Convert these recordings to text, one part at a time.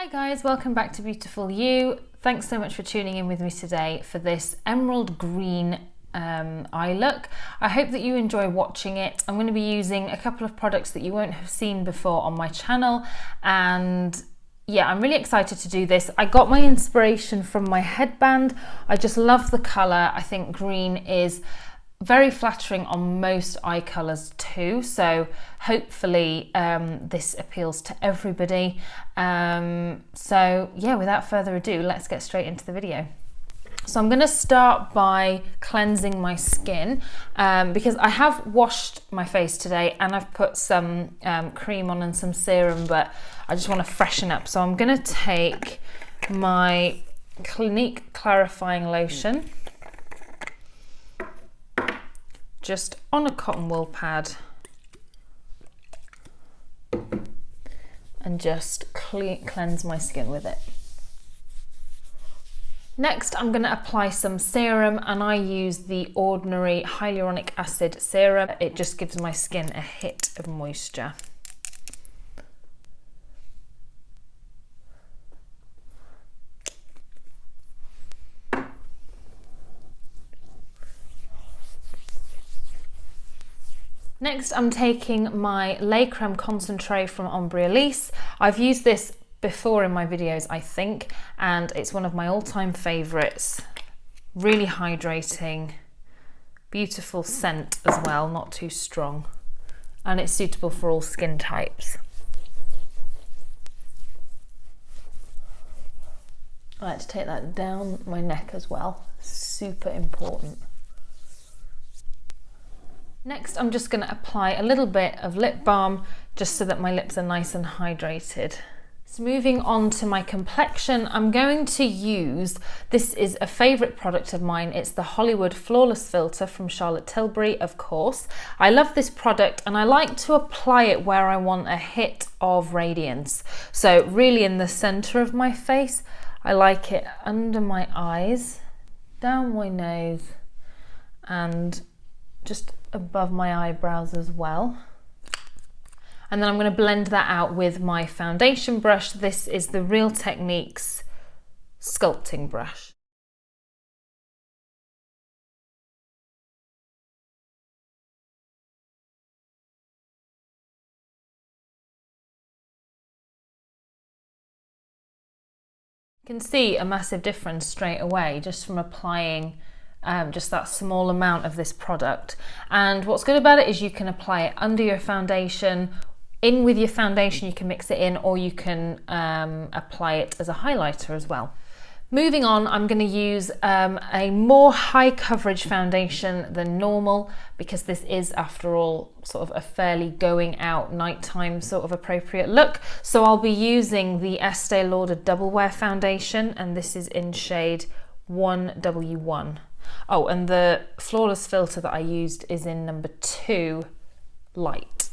Hi guys, welcome back to Beautiful You. Thanks so much for tuning in with me today for this emerald green eye look. I hope that you enjoy watching it. I'm going to be using a couple of products that you won't have seen before on my channel, and yeah, I'm really excited to do this. I got my inspiration from my headband. I just love the colour. I think green is very flattering on most eye colours too, so hopefully this appeals to everybody. So yeah, without further ado, let's get straight into the video. So I'm going to start by cleansing my skin because I have washed my face today and I've put some cream on and some serum, but I just want to freshen up. So I'm going to take my Clinique clarifying lotion just on a cotton wool pad and just cleanse my skin with it. Next, I'm going to apply some serum, and I use the ordinary hyaluronic acid serum. It just gives my skin a hit of moisture. Next, I'm taking my lait crème concentré from Embryolisse. I've used this before in my videos, I think, and it's one of my all-time favourites. Really hydrating, beautiful scent as well, not too strong, and it's suitable for all skin types. I like to take that down my neck as well, super important. Next, I'm just going to apply a little bit of lip balm just so that my lips are nice and hydrated. So moving on to my complexion, I'm going to use, this is a favourite product of mine, it's the Hollywood Flawless Filter from Charlotte Tilbury, of course. I love this product and I like to apply it where I want a hit of radiance. So really in the centre of my face, I like it under my eyes, down my nose, and just above my eyebrows as well. And then I'm going to blend that out with my foundation brush. This is the Real Techniques sculpting brush. You can see a massive difference straight away just from applying just that small amount of this product. And what's good about it is you can apply it under your foundation, in with your foundation, you can mix it in, or you can apply it as a highlighter as well. Moving on, I'm going to use a more high coverage foundation than normal because this is, after all, sort of a fairly going out nighttime sort of appropriate look. So I'll be using the Estée Lauder Double Wear Foundation, and this is in shade 1W1. Oh, and the Flawless filter that I used is in number 2, light.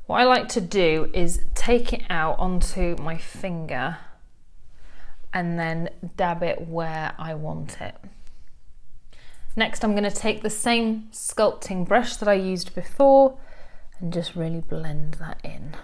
What I like to do is take it out onto my finger and then dab it where I want it. Next, I'm going to take the same sculpting brush that I used before and just really blend that in.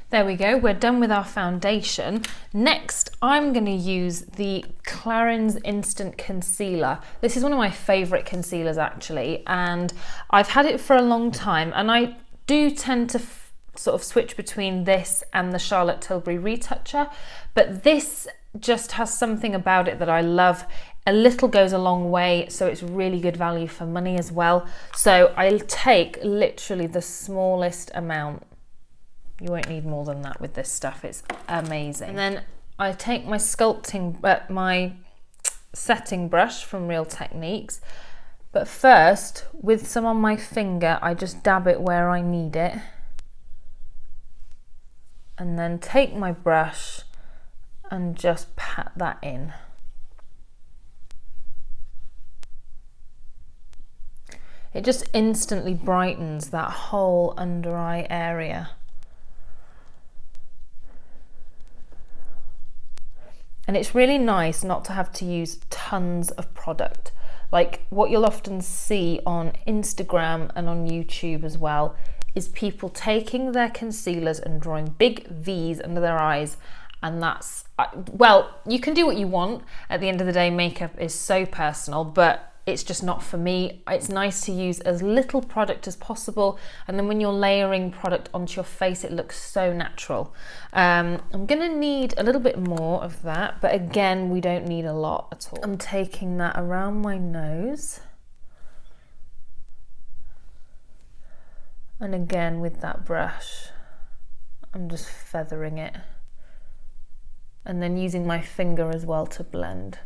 There we go, we're done with our foundation. Next, I'm going to use the Clarins Instant Concealer. This is one of my favourite concealers actually, and I've had it for a long time, and I do tend to sort of switch between this and the Charlotte Tilbury Retoucher, but this just has something about it that I love. A little goes a long way, so it's really good value for money as well. So I'll take literally the smallest amount. You won't need more than that with this stuff, it's amazing. And then I take my my setting brush from Real Techniques, but first, with some on my finger, I just dab it where I need it. And then take my brush and just pat that in. It just instantly brightens that whole under eye area. And it's really nice not to have to use tons of product. Like what you'll often see on Instagram and on YouTube as well is people taking their concealers and drawing big V's under their eyes, and that's, well, you can do what you want. At the end of the day, makeup is so personal, but it's just not for me. It's nice to use as little product as possible, and then when you're layering product onto your face, it looks so natural. I'm gonna need a little bit more of that, but again, we don't need a lot at all. I'm taking that around my nose. And again, with that brush, I'm just feathering it. And then using my finger as well to blend.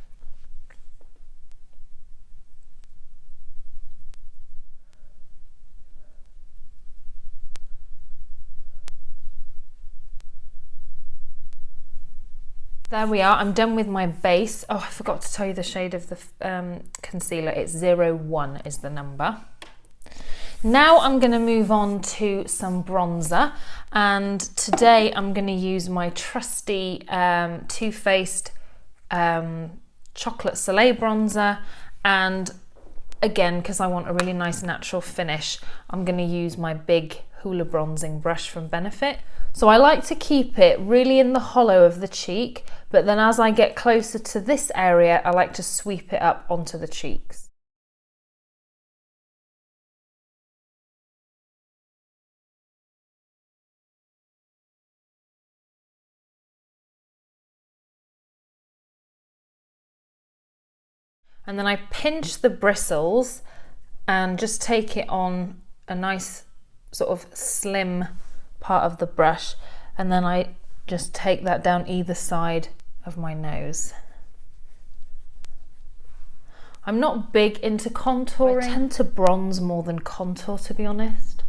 There we are, I'm done with my base. Oh, I forgot to tell you the shade of the concealer. It's 01 is the number. Now I'm going to move on to some bronzer, and today I'm going to use my trusty Too Faced Chocolate Soleil bronzer, and again, because I want a really nice natural finish, I'm going to use my big Hoola bronzing brush from Benefit. So I like to keep it really in the hollow of the cheek, but then as I get closer to this area, I like to sweep it up onto the cheeks. And then I pinch the bristles and just take it on a nice sort of slim part of the brush, and then I just take that down either side of my nose. I'm not big into contouring. I tend to bronze more than contour, to be honest.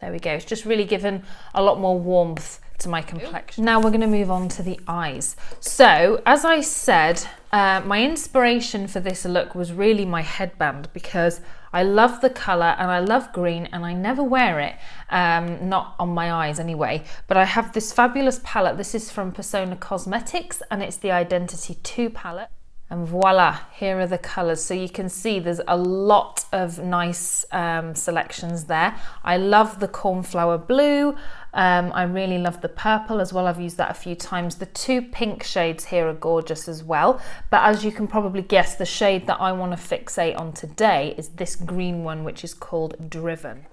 There we go, it's just really given a lot more warmth to my complexion. Now we're going to move on to the eyes. So as I said, my inspiration for this look was really my headband, because I love the colour and I love green and I never wear it, not on my eyes anyway, but I have this fabulous palette. This is from Pérsona Cosmetics and it's the Identity 2 palette. And voila, here are the colours. So you can see there's a lot of nice selections there. I love the cornflower blue. I really love the purple as well. I've used that a few times. The two pink shades here are gorgeous as well. But as you can probably guess, the shade that I want to fixate on today is this green one, which is called Driven.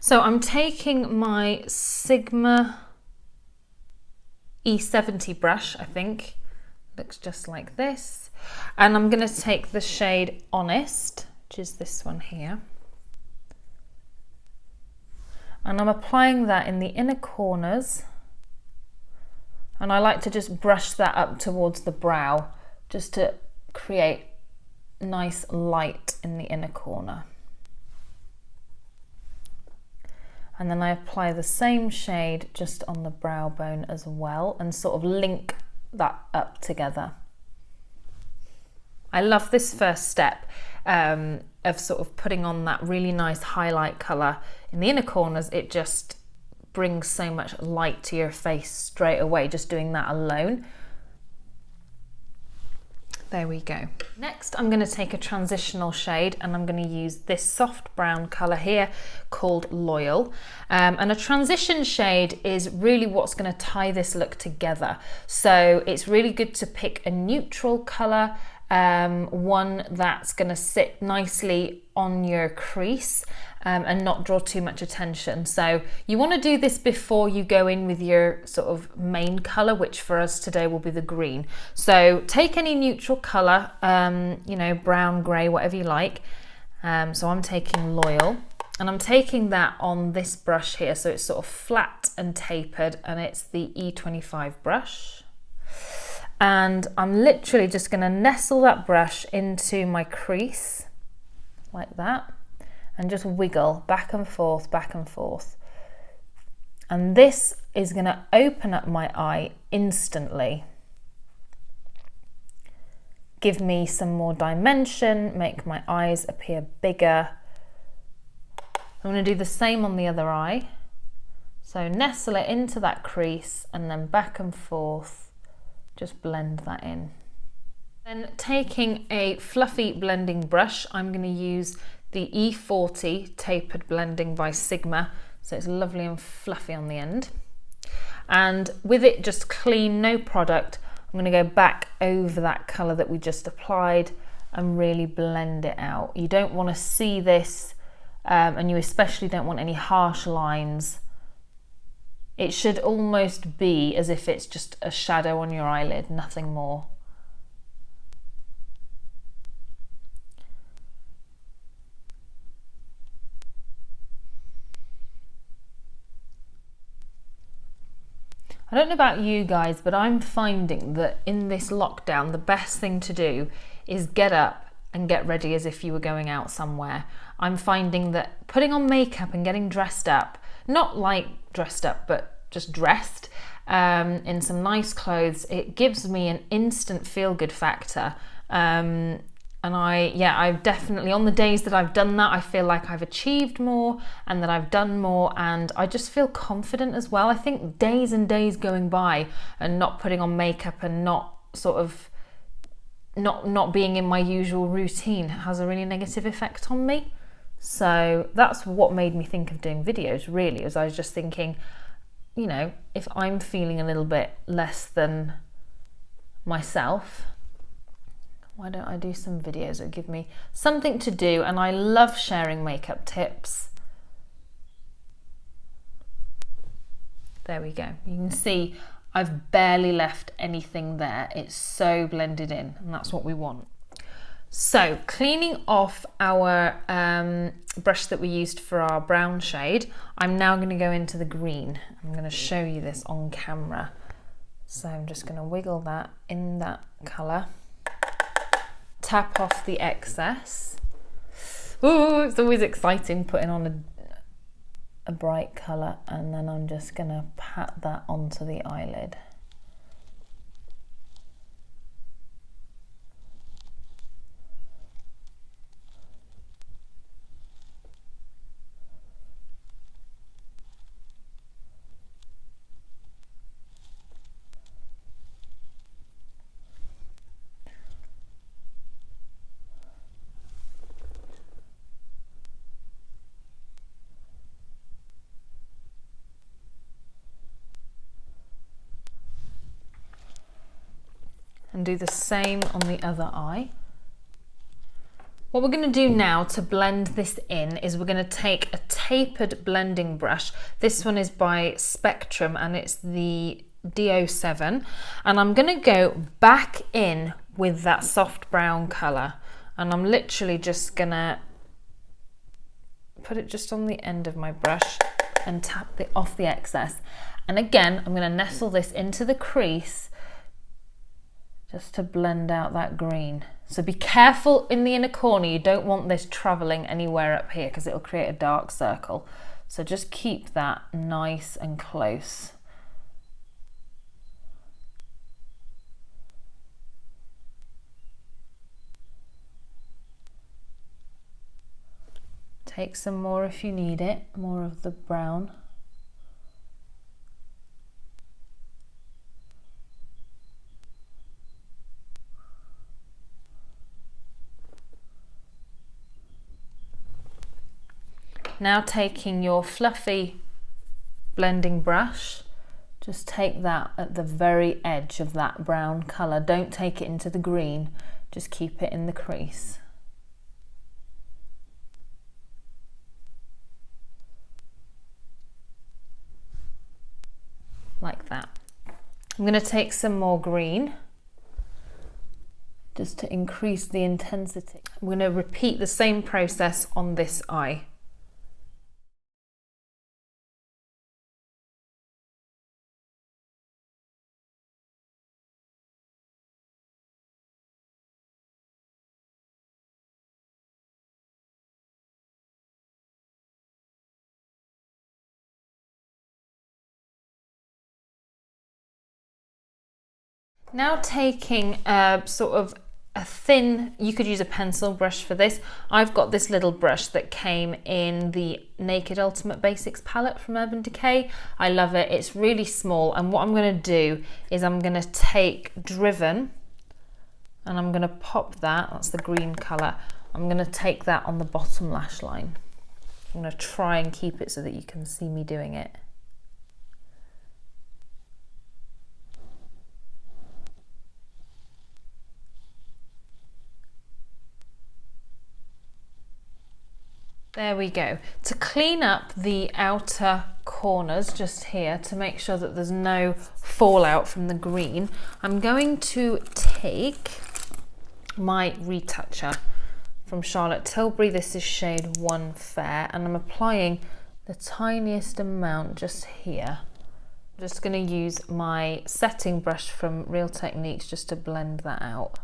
So I'm taking my Sigma E70 brush, I think. Looks just like this. And I'm going to take the shade Honest, which is this one here. And I'm applying that in the inner corners. And I like to just brush that up towards the brow, just to create nice light in the inner corner. And then I apply the same shade just on the brow bone as well, and sort of link that up together. I love this first step of sort of putting on that really nice highlight colour in the inner corners. It just brings so much light to your face straight away, just doing that alone. There we go. Next, I'm going to take a transitional shade and I'm going to use this soft brown colour here called Loyal. And a transition shade is really what's going to tie this look together. So it's really good to pick a neutral colour, one that's going to sit nicely on your crease and not draw too much attention. So you want to do this before you go in with your sort of main colour, which for us today will be the green. So take any neutral colour, you know, brown, grey, whatever you like. So I'm taking Loyal and I'm taking that on this brush here. So it's sort of flat and tapered, and it's the E25 brush. And I'm literally just going to nestle that brush into my crease like that and just wiggle back and forth, back and forth. And this is going to open up my eye instantly, give me some more dimension, make my eyes appear bigger. I'm going to do the same on the other eye. So nestle it into that crease and then back and forth, just blend that in. Then taking a fluffy blending brush, I'm going to use the E40 Tapered Blending by Sigma. So it's lovely and fluffy on the end. And with it just clean, no product, I'm going to go back over that colour that we just applied and really blend it out. You don't want to see this, and you especially don't want any harsh lines. It should almost be as if it's just a shadow on your eyelid, nothing more. I don't know about you guys, but I'm finding that in this lockdown, the best thing to do is get up and get ready as if you were going out somewhere. I'm finding that putting on makeup and getting dressed up, not like dressed up, but just dressed in some nice clothes, it gives me an instant feel-good factor. And I've definitely, on the days that I've done that, I feel like I've achieved more and that I've done more, and I just feel confident as well. I think days and days going by and not putting on makeup and not sort of not being in my usual routine has a really negative effect on me. So that's what made me think of doing videos, really, as I was just thinking, you know, if I'm feeling a little bit less than myself, why don't I do some videos that give me something to do? And I love sharing makeup tips. There we go. You can see I've barely left anything there. It's so blended in, and that's what we want. So cleaning off our brush that we used for our brown shade, I'm now going to go into the green. I'm going to show you this on camera. So I'm just going to wiggle that in that colour. Tap off the excess. Ooh, it's always exciting putting on a bright colour, and then I'm just going to pat that onto the eyelid. And do the same on the other eye. What we're going to do now to blend this in is we're going to take a tapered blending brush. This one is by Spectrum and it's the DO7, and I'm going to go back in with that soft brown colour, and I'm literally just going to put it just on the end of my brush and tap off the excess. And again, I'm going to nestle this into the crease just to blend out that green. So be careful in the inner corner, you don't want this travelling anywhere up here because it'll create a dark circle. So just keep that nice and close. Take some more if you need it, more of the brown. Now taking your fluffy blending brush, just take that at the very edge of that brown colour. Don't take it into the green, just keep it in the crease. Like that. I'm going to take some more green just to increase the intensity. I'm going to repeat the same process on this eye. Now taking a sort of a thin, you could use a pencil brush for this. I've got this little brush that came in the Naked Ultimate Basics palette from Urban Decay. I love it. It's really small, and what I'm going to do is I'm going to take Driven and I'm going to pop that, that's the green colour, I'm going to take that on the bottom lash line. I'm going to try and keep it so that you can see me doing it. There we go. To clean up the outer corners just here, to make sure that there's no fallout from the green, I'm going to take my retoucher from Charlotte Tilbury. This is shade 1 Fair, and I'm applying the tiniest amount just here. I'm just going to use my setting brush from Real Techniques just to blend that out,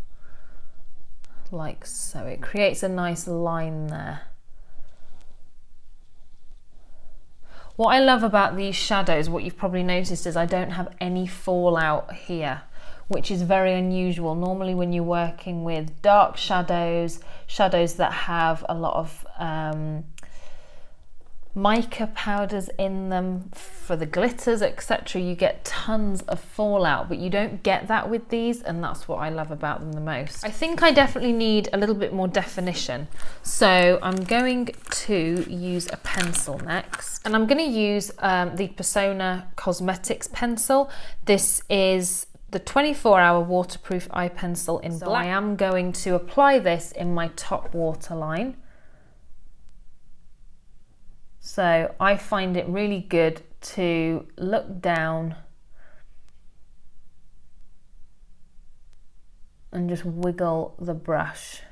like so. It creates a nice line there. What I love about these shadows, what you've probably noticed, is I don't have any fallout here, which is very unusual. Normally when you're working with dark shadows, shadows that have a lot of mica powders in them for the glitters, etc., you get tons of fallout, but you don't get that with these, and that's what I love about them the most. I think I definitely need a little bit more definition, so I'm going to use a pencil next, and I'm going to use the Pérsona Cosmetics pencil. This is the 24-hour waterproof eye pencil in black. I am going to apply this in my top waterline. So I find it really good to look down and just wiggle the brush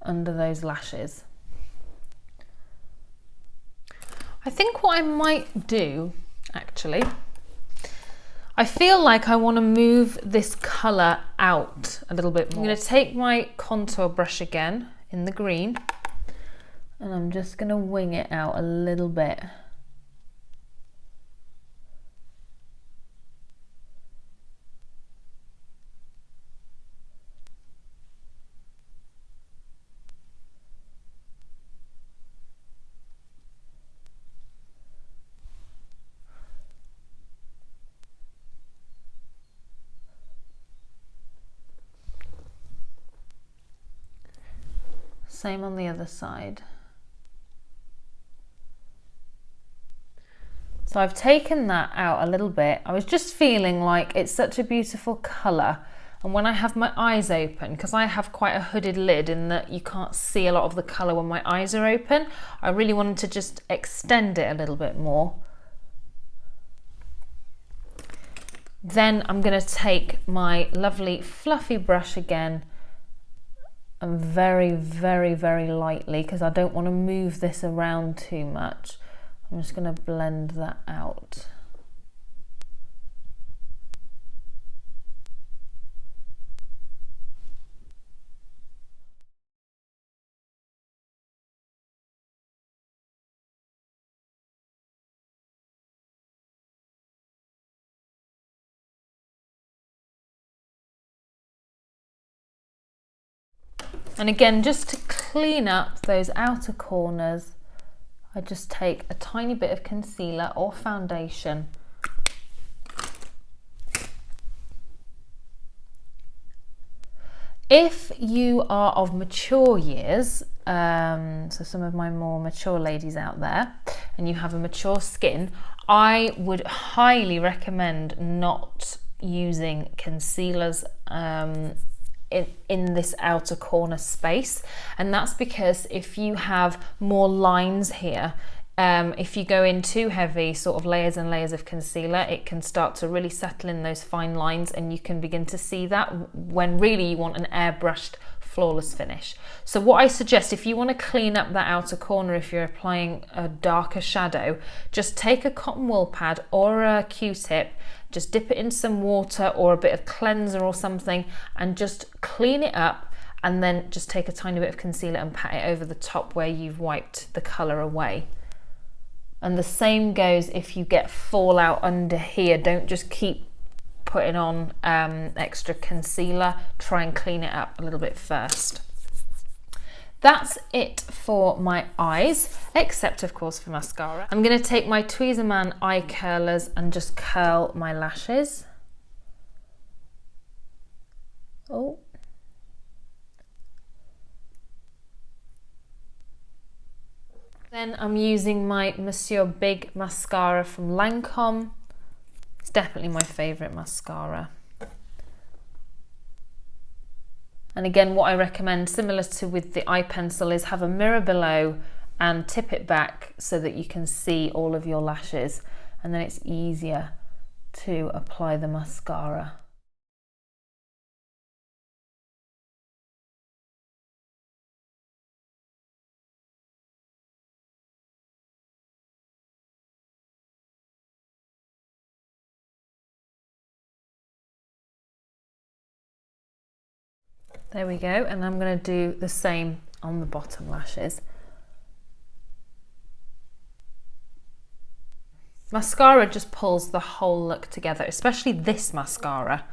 under those lashes. I think what I might do, actually, I feel like I want to move this colour out a little bit more. I'm going to take my contour brush again in the green, and I'm just going to wing it out a little bit. Same on the other side. So I've taken that out a little bit. I was just feeling like it's such a beautiful colour, and when I have my eyes open, because I have quite a hooded lid in that you can't see a lot of the colour when my eyes are open, I really wanted to just extend it a little bit more. Then I'm going to take my lovely fluffy brush again, and very, very, very lightly, because I don't want to move this around too much, I'm just going to blend that out. And again, just to clean up those outer corners, I just take a tiny bit of concealer or foundation . If you are of mature years, so some of my more mature ladies out there, and you have a mature skin, I would highly recommend not using concealers in this outer corner space, and that's because if you have more lines here, if you go in too heavy, sort of layers and layers of concealer, it can start to really settle in those fine lines, and you can begin to see that when really you want an airbrushed flawless finish. So what I suggest, if you want to clean up that outer corner, if you're applying a darker shadow, just take a cotton wool pad or a Q-tip, just dip it in some water or a bit of cleanser or something, and just clean it up, and then just take a tiny bit of concealer and pat it over the top where you've wiped the colour away. And the same goes if you get fallout under here. Don't just keep putting on extra concealer, try and clean it up a little bit first. That's it for my eyes, except of course for mascara. I'm going to take my Tweezerman eye curlers and just curl my lashes. Oh. Then I'm using my Monsieur Big mascara from Lancôme. It's definitely my favourite mascara. And again, what I recommend, similar to with the eye pencil, is have a mirror below and tip it back so that you can see all of your lashes, and then it's easier to apply the mascara. There we go, and I'm going to do the same on the bottom lashes. Mascara just pulls the whole look together, especially this mascara.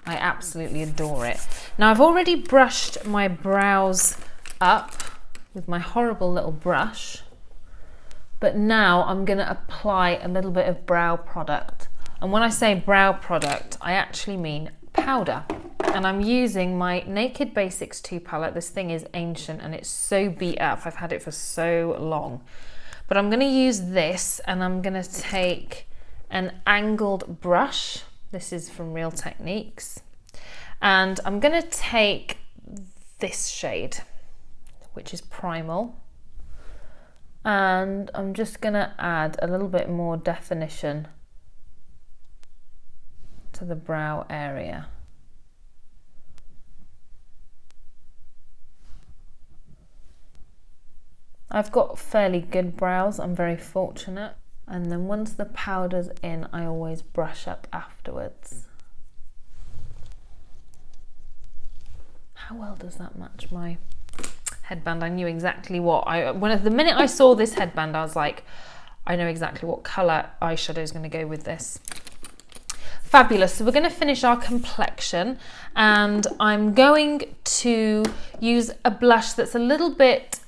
I absolutely adore it. Now I've already brushed my brows up with my horrible little brush, but now I'm going to apply a little bit of brow product. And when I say brow product, I actually mean powder. And I'm using my Naked Basics 2 palette. This thing is ancient and it's so beat up. I've had it for so long. But I'm going to use this, and I'm going to take an angled brush. This is from Real Techniques. And I'm going to take this shade, which is Primal. And I'm just going to add a little bit more definition to the brow area. I've got fairly good brows, I'm very fortunate. And then once the powder's in, I always brush up afterwards. How well does that match my headband? I knew exactly what the minute I saw this headband, I was like, I know exactly what colour eyeshadow is going to go with this. Fabulous. So we're going to finish our complexion, and I'm going to use a blush that's a little bit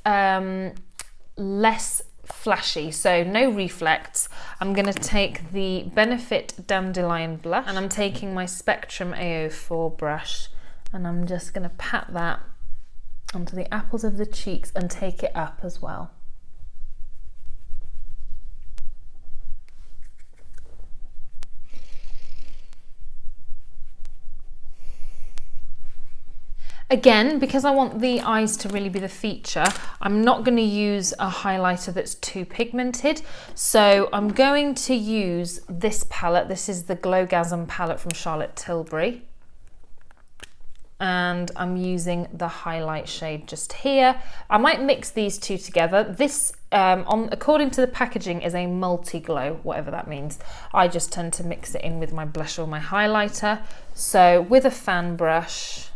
less flashy, so no reflects. I'm going to take the Benefit Dandelion blush, and I'm taking my Spectrum AO4 brush, and I'm just going to pat that onto the apples of the cheeks and take it up as well. Again, because I want the eyes to really be the feature, I'm not going to use a highlighter that's too pigmented. So I'm going to use this palette. This is the Glowgasm palette from Charlotte Tilbury. And I'm using the highlight shade just here. I might mix these two together. This, according to the packaging, is a multi-glow, whatever that means. I just tend to mix it in with my blush or my highlighter. So with a fan brush,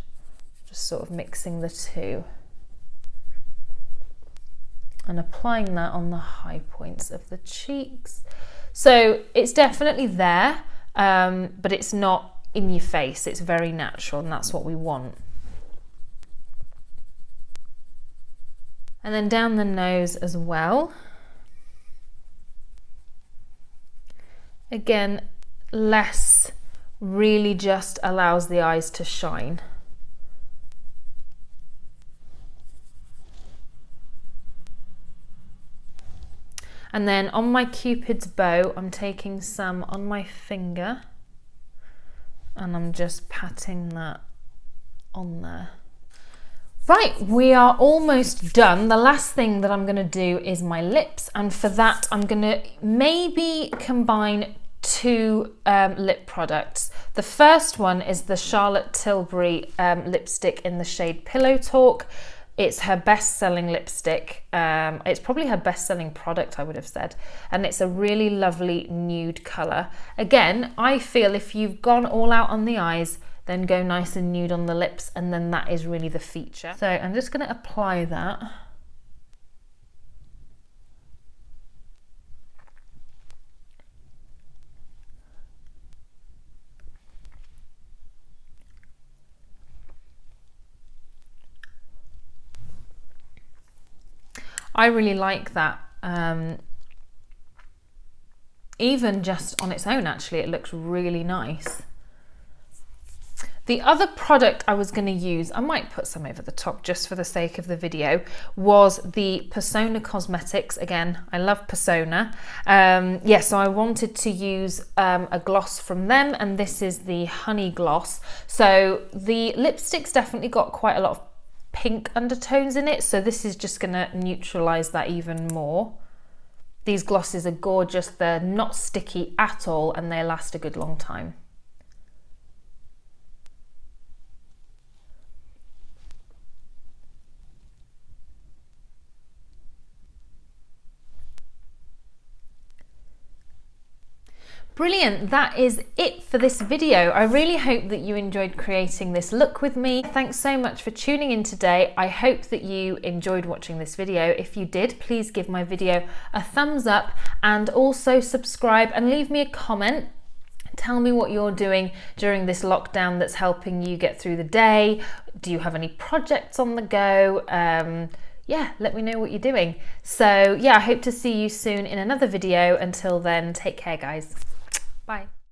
sort of mixing the two and applying that on the high points of the cheeks. So it's definitely there, but it's not in your face. It's very natural, and that's what we want. And then down the nose as well. Again, less really just allows the eyes to shine. And then on my Cupid's bow, I'm taking some on my finger, and I'm just patting that on there. Right, we are almost done. The last thing that I'm going to do is my lips, and for that I'm going to maybe combine two lip products. The first one is the Charlotte Tilbury lipstick in the shade Pillowtalk. It's her best-selling lipstick. It's probably her best-selling product, I would have said. And it's a really lovely nude colour. Again, I feel if you've gone all out on the eyes, then go nice and nude on the lips, and then that is really the feature. So I'm just going to apply that. I really like that. Even just on its own, actually, it looks really nice. The other product I was going to use, I might put some over the top just for the sake of the video, was the Pérsona Cosmetics. Again, I love Pérsona. Yeah, so I wanted to use a gloss from them, and this is the Honey Gloss. So the lipstick's definitely got quite a lot of pink undertones in it, so this is just going to neutralize that even more. These glosses are gorgeous. They're not sticky at all, and they last a good long time. Brilliant, that is it for this video. I really hope that you enjoyed creating this look with me. Thanks so much for tuning in today. I hope that you enjoyed watching this video. If you did, please give my video a thumbs up and also subscribe and leave me a comment. Tell me what you're doing during this lockdown that's helping you get through the day. Do you have any projects on the go? Yeah, let me know what you're doing. So yeah, I hope to see you soon in another video. Until then, take care, guys. Bye.